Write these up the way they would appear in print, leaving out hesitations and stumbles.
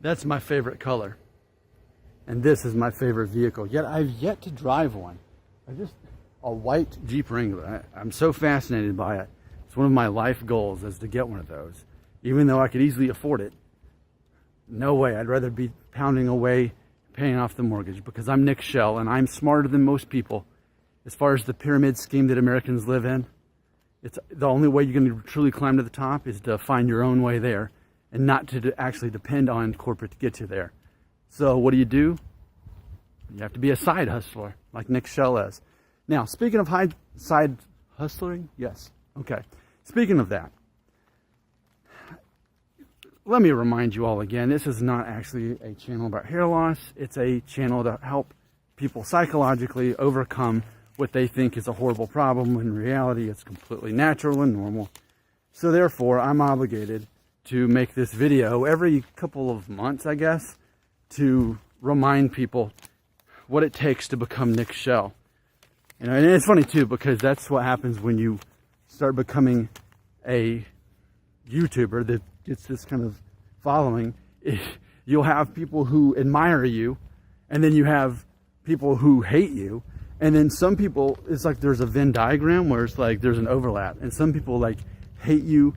That's my favorite color. And this is my favorite vehicle. Yet I've yet to drive one. A white Jeep Wrangler. I'm so fascinated by it. It's one of my life goals is to get one of those. Even though I could easily afford it. No way. I'd rather be pounding away, paying off the mortgage, because I'm Nick Shell and I'm smarter than most people. As far as the pyramid scheme that Americans live in, it's the only way you're going to truly climb to the top is to find your own way there and not to actually depend on corporate to get you there. So what do? You have to be a side hustler like Nick Shell is. Now, speaking of side hustling, yes. Okay. Speaking of that, let me remind you all again, this is not actually a channel about hair loss. It's a channel to help people psychologically overcome what they think is a horrible problem when in reality it's completely natural and normal. So therefore, I'm obligated to make this video every couple of months, I guess, to remind people what it takes to become Nick Shell. You know, and it's funny too, because that's what happens when you start becoming a YouTuber that gets this kind of following. You'll have people who admire you, and then you have people who hate you, and then some people, it's like there's a Venn diagram where it's like there's an overlap, and some people like hate you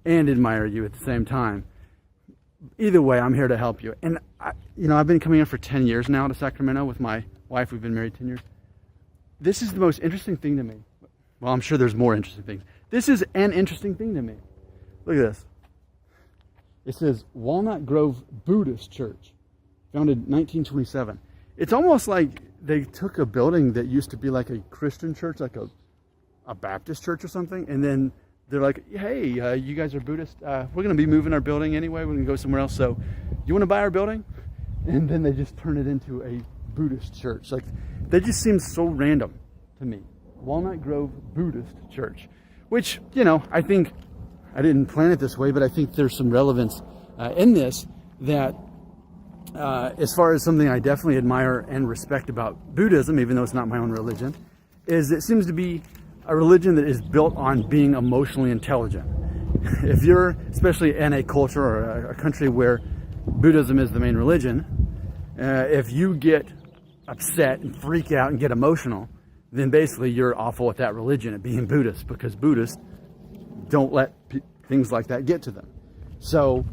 and admire you at the same time. Either way, I'm here to help you. And I've been coming in for 10 years now to Sacramento with my wife. We've been married 10 years. This is the most interesting thing to me. Well, I'm sure there's more interesting things. This is an interesting thing to me. Look at this. It says Walnut Grove Buddhist Church, founded 1927. It's almost like they took a building that used to be like a Christian church, like a Baptist church or something, and then they're like, hey, you guys are Buddhist. We're going to be moving our building anyway. We're going to go somewhere else. So you want to buy our building? And then they just turn it into a Buddhist church. Like, that just seems so random to me. Walnut Grove Buddhist Church, which, I think, I didn't plan it this way, but I think there's some relevance in this that as far as something I definitely admire and respect about Buddhism, even though it's not my own religion, is it seems to be a religion that is built on being emotionally intelligent. If you're, especially in a culture or a country where Buddhism is the main religion, if you get upset and freak out and get emotional, then basically you're awful at that religion, at being Buddhist, because Buddhists don't let things like that get to them. So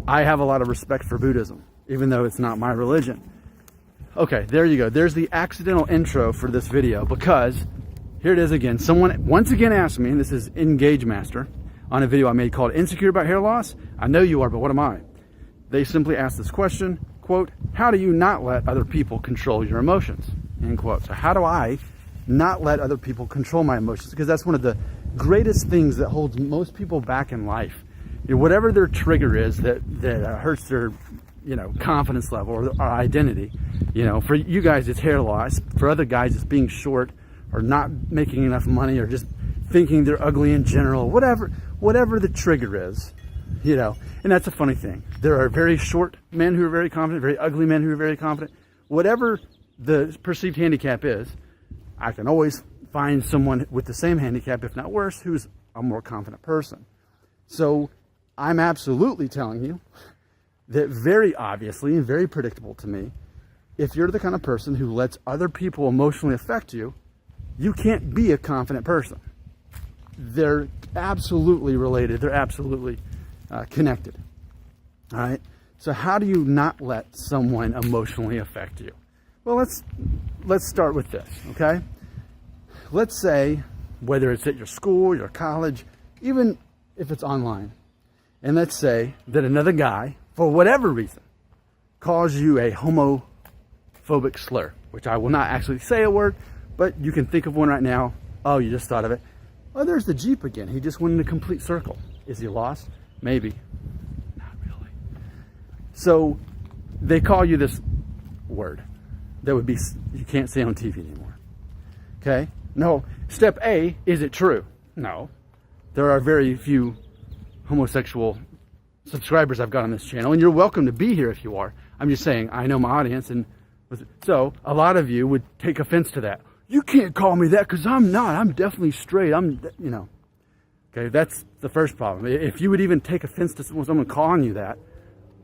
I have a lot of respect for Buddhism, even though it's not my religion. Okay, there you go. There's the accidental intro for this video, because here it is again. Someone once again asked me, and this is Engage Master, on a video I made called Insecure About Hair Loss. I know you are, but what am I? They simply asked this question, quote, how do you not let other people control your emotions? End quote. So how do I not let other people control my emotions? Because that's one of the greatest things that holds most people back in life. Whatever their trigger is that hurts their confidence level or identity. For you guys it's hair loss. For other guys it's being short or not making enough money or just thinking they're ugly in general. Whatever the trigger is, and that's a funny thing. There are very short men who are very confident, very ugly men who are very confident. Whatever the perceived handicap is, I can always find someone with the same handicap, if not worse, who's a more confident person. So I'm absolutely telling you that very obviously and very predictable to me, if you're the kind of person who lets other people emotionally affect you, you can't be a confident person. They're absolutely related. They're absolutely connected. All right. So how do you not let someone emotionally affect you? Well, let's start with this. Okay. Let's say, whether it's at your school, your college, even if it's online, and let's say that another guy, for whatever reason, calls you a homophobic slur, which I will not actually say a word, but you can think of one right now. Oh, you just thought of it. Oh, there's the Jeep again. He just went in a complete circle. Is he lost? Maybe. Not really. So they call you this word that would be, you can't say on TV anymore. Okay? No. Step A, is it true? No. There are very few homosexual subscribers I've got on this channel, and you're welcome to be here if you are. I'm just saying, I know my audience, and so a lot of you would take offense to that. You can't call me that because I'm not. I'm definitely straight. Okay, that's the first problem. If you would even take offense to someone calling you that,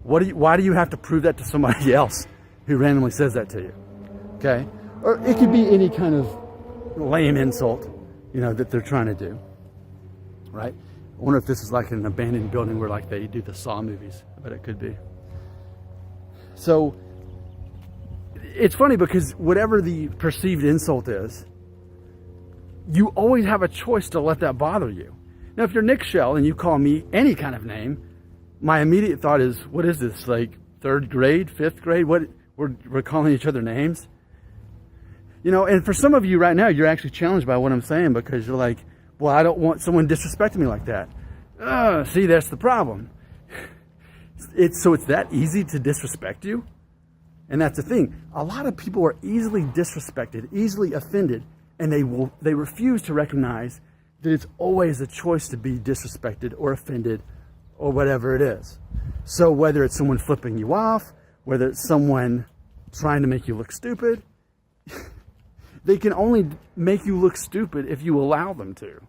Why do you have to prove that to somebody else who randomly says that to you? Okay? Or it could be any kind of lame insult, that they're trying to do. Right? I wonder if this is like an abandoned building where like they do the Saw movies. I bet it could be. So it's funny because whatever the perceived insult is, you always have a choice to let that bother you. Now, if you're Nick Shell and you call me any kind of name, my immediate thought is, what is this, like 3rd grade, 5th grade? What, we're calling each other names? And for some of you right now, you're actually challenged by what I'm saying because you're like, well, I don't want someone disrespecting me like that. See, that's the problem. It's that easy to disrespect you? And that's the thing. A lot of people are easily disrespected, easily offended, and they refuse to recognize that it's always a choice to be disrespected or offended or whatever it is. So whether it's someone flipping you off, whether it's someone trying to make you look stupid, they can only make you look stupid if you allow them to.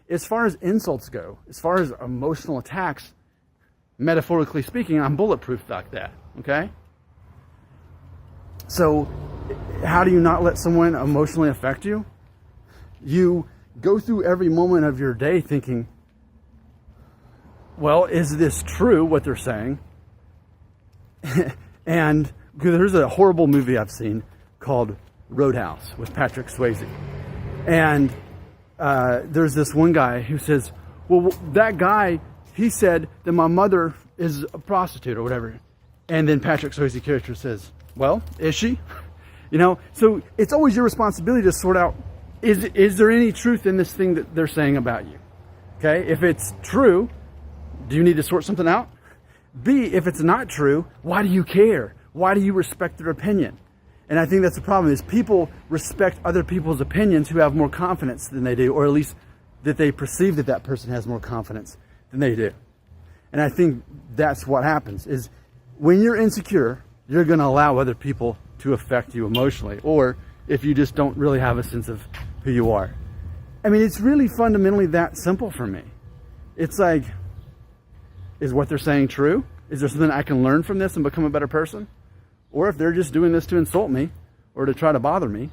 As far as insults go, as far as emotional attacks, metaphorically speaking, I'm bulletproof like that, okay? So how do you not let someone emotionally affect you? You go through every moment of your day thinking, well, is this true, what they're saying? And there's a horrible movie I've seen called Roadhouse with Patrick Swayze. And there's this one guy who says, well, that guy, he said that my mother is a prostitute or whatever. And then Patrick Swayze character says, well, is she? So it's always your responsibility to sort out, is there any truth in this thing that they're saying about you? Okay, if it's true, do you need to sort something out? B, if it's not true, why do you care? Why do you respect their opinion? And I think that's the problem, is people respect other people's opinions who have more confidence than they do, or at least that they perceive that that person has more confidence than they do. And I think that's what happens, is when you're insecure, you're going to allow other people to affect you emotionally, or if you just don't really have a sense of who you are. I mean, it's really fundamentally that simple for me. It's like, is what they're saying true? Is there something I can learn from this and become a better person? Or if they're just doing this to insult me or to try to bother me,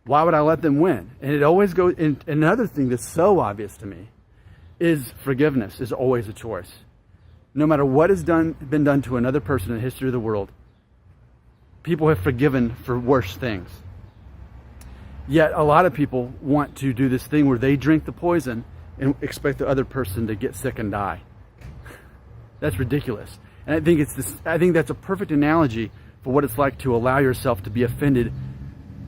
why would I let them win? And it always goes, and another thing that's so obvious to me is forgiveness is always a choice. No matter what has been done to another person in the history of the world, people have forgiven for worse things. Yet a lot of people want to do this thing where they drink the poison and expect the other person to get sick and die. That's ridiculous. And I think that's a perfect analogy for what it's like to allow yourself to be offended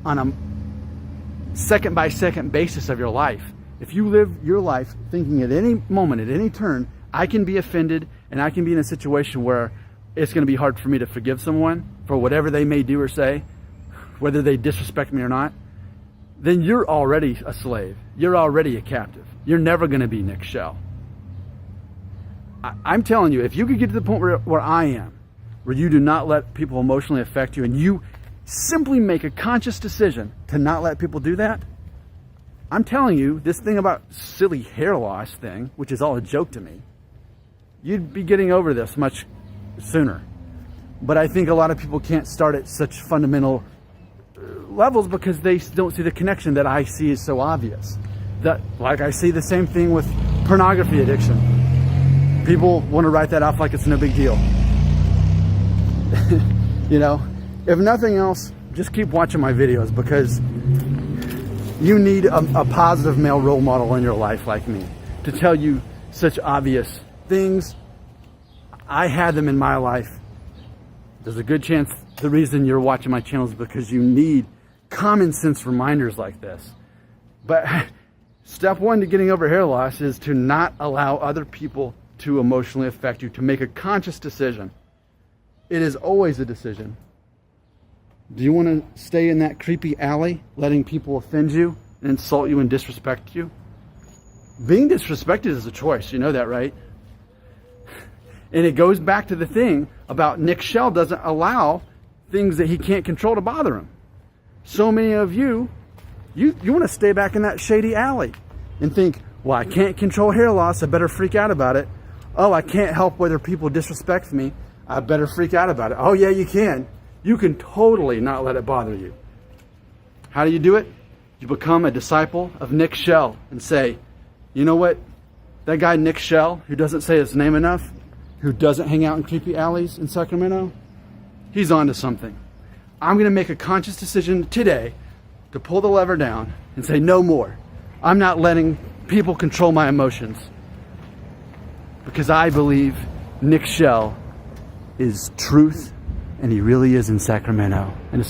on a second by second basis of your life. If you live your life thinking at any moment, at any turn, I can be offended and I can be in a situation where it's going to be hard for me to forgive someone for whatever they may do or say, whether they disrespect me or not, then you're already a slave. You're already a captive. You're never going to be Nick Shell. I'm telling you, if you could get to the point where I am, where you do not let people emotionally affect you, and you simply make a conscious decision to not let people do that, I'm telling you, this thing about silly hair loss thing, which is all a joke to me, you'd be getting over this much sooner. But I think a lot of people can't start at such fundamental levels because they don't see the connection that I see is so obvious. That, like, I see the same thing with pornography addiction. People want to write that off like it's no big deal. If nothing else, just keep watching my videos because you need a positive male role model in your life like me to tell you such obvious things. I had them in my life. There's a good chance the reason you're watching my channel is because you need common sense reminders like this. But step one to getting over hair loss is to not allow other people to emotionally affect you, to make a conscious decision. It is always a decision. Do you want to stay in that creepy alley, letting people offend you and insult you and disrespect you? Being disrespected is a choice. You know that, right? And it goes back to the thing about Nick Shell doesn't allow things that he can't control to bother him. So many of you want to stay back in that shady alley and think, well, I can't control hair loss, I better freak out about it. Oh, I can't help whether people disrespect me. I better freak out about it. Oh yeah, you can. You can totally not let it bother you. How do you do it? You become a disciple of Nick Shell and say, you know what? That guy Nick Shell, who doesn't say his name enough, who doesn't hang out in creepy alleys in Sacramento, he's onto something. I'm going to make a conscious decision today to pull the lever down and say no more. I'm not letting people control my emotions, because I believe Nick Shell is truth, and he really is in Sacramento. And it's not